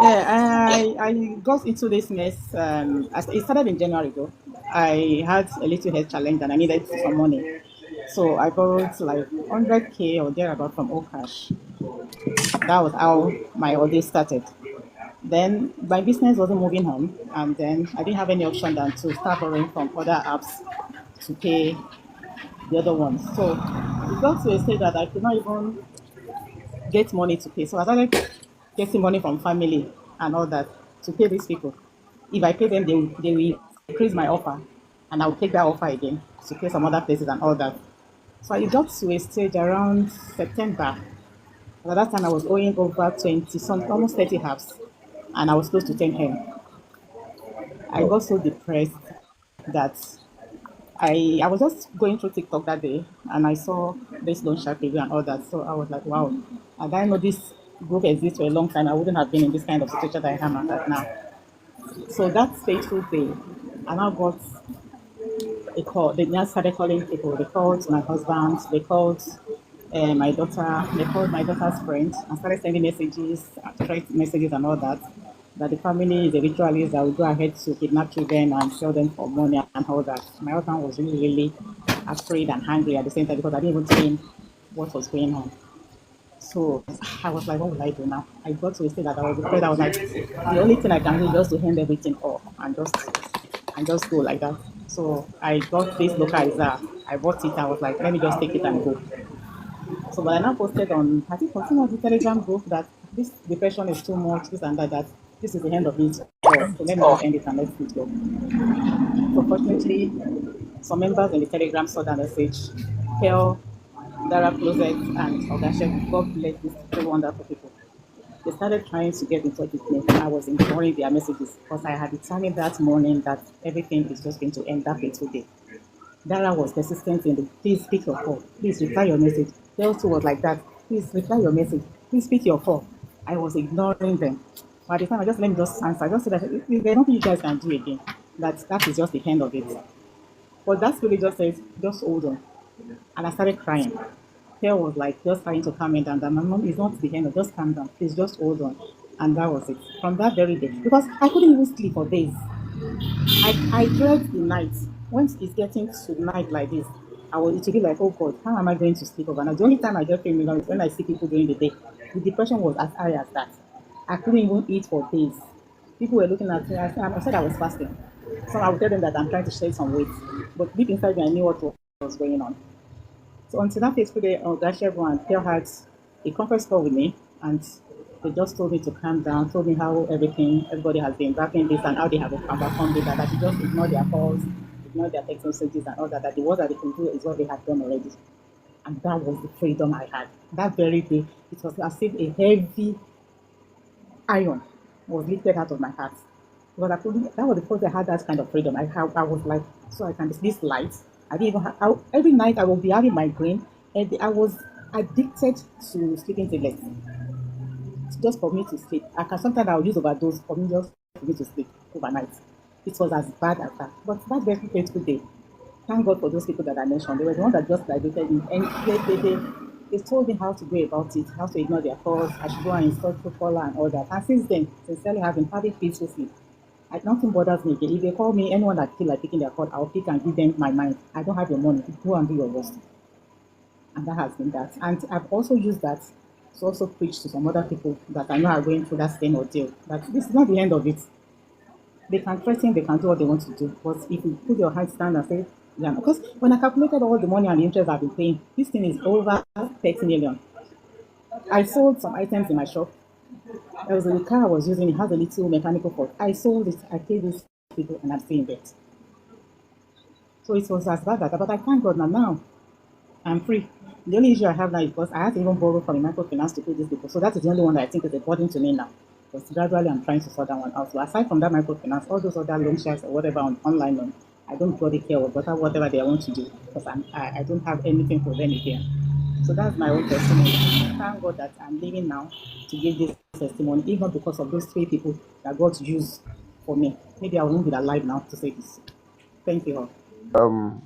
I got into this mess. As it started in January though. I had a little health challenge and I needed some money. So I borrowed like 100K or thereabout from Okash. That was how my ordeal started. Then my business wasn't moving on, and then I didn't have any option than to start borrowing from other apps to pay the other ones. So it got to a stage that I could not even get money to pay. So I started getting money from family and all that to pay these people. If I pay them, they will increase my offer, and I'll take that offer again to pay some other places and all that. So I got to a stage around September. At that time, I was owing over 20, some almost 30 halves, and I was close to 10M. I got so depressed that I was just going through TikTok that day and I saw this loan shark review and all that. So I was like, wow, and I know this group exists for a long time. I wouldn't have been in this kind of situation that I am at now. So that fateful day, I now got a call. They now started calling people. They called my husband, they called my daughter, they called my daughter's friend and started sending messages, threat messages and all that. That the family is a ritualist that will go ahead to kidnap children and sell them for money and all that. My husband was really, really afraid and angry at the same time because I didn't even tell him what was going on. So I was like, what will I do now? I got to a state that I was afraid. I was like, the only thing I can do is just to hand everything off and just go like that. So I got this localizer. I bought it. I was like, let me just take it and go. So but I now posted on, I think, on the Telegram group that this depression is too much, this and that, that this is the end of it. So let me just end it and let it go. So fortunately, some members in the Telegram saw that message. Tell Dara Closet and Ogashek, God bless these two wonderful people. They started trying to get in touch with me. I was ignoring their messages because I had determined that morning that everything is just going to end that fateful day. Dara was persistent in the please speak your call, please reply your message. They also was like that, please reply your message, please speak your call. I was ignoring them. But at the time, I just let me just answer. I just said that if there's nothing you guys can do again, that is just the end of it. But that spirit just says, just hold on. And I started crying. Pearl was like just trying to calm me down. That my mom is not the end of just calm down. Please just hold on. And that was it. From that very day. Because I couldn't even sleep for days. I dread the night. Once it's getting to night like this, it will be like, oh God, how am I going to sleep overnight? The only time I just feel me is when I see people during the day. The depression was as high as that. I couldn't even eat for days. People were looking at me. I said I was fasting. So I would tell them that I'm trying to shed some weight. But deep inside me, I knew what was going on. So until that fateful day, Gashev and Phil had a conference call with me, and they just told me to calm down, told me how everybody has been battling this and how they have overcome it, that I should just ignore their calls, ignore their text messages and all that, that the worst that they can do is what they have done already. And that was the freedom I had. That very day, it was as if a heavy iron was lifted out of my heart. Because I couldn't, that was the first I had that kind of freedom. I was like, so I can, this light. I didn't even have, every night I will be having migraine, and I was addicted to sleeping tablets just for me to sleep. I can sometimes I'll use overdose for me just for me to sleep overnight. It was as bad as that. But that very fateful day, thank God for those people that I mentioned. They were the ones that just graduated me. And they told me how to go about it, how to ignore their calls. I should go and install Truecaller and all that. And since then, sincerely, I've been having peaceful sleep. Nothing bothers me again. If they call me, anyone that feel like picking their call, I'll pick and give them my mind. I don't have your money. Go and do your worst. And that has been that. And I've also used that to also preach to some other people that I know are going through that same ordeal. That this is not the end of it. They can threaten, they can do what they want to do. But if you put your hands down and say, yeah, because when I calculated all the money and the interest I've been paying, this thing is over 30 million. I sold some items in my shop. There was a car I was using, it has a little mechanical fault. I sold it, I paid these people, and I'm seeing that. So it was as bad as that. But I thank God now I'm free. The only issue I have now is because I have to even borrow from the microfinance to pay these people. So that is the only one that I think is a burden to me now. But gradually I'm trying to sort that one out. So aside from that microfinance, all those other loan sharks or whatever on online loan, I don't really care whatever they want to do because I don't have anything for them again. So that's my own testimony. Thank God that I'm living now to give this testimony, even because of those three people that God used for me. Maybe I won't be alive now to say this. Thank you all.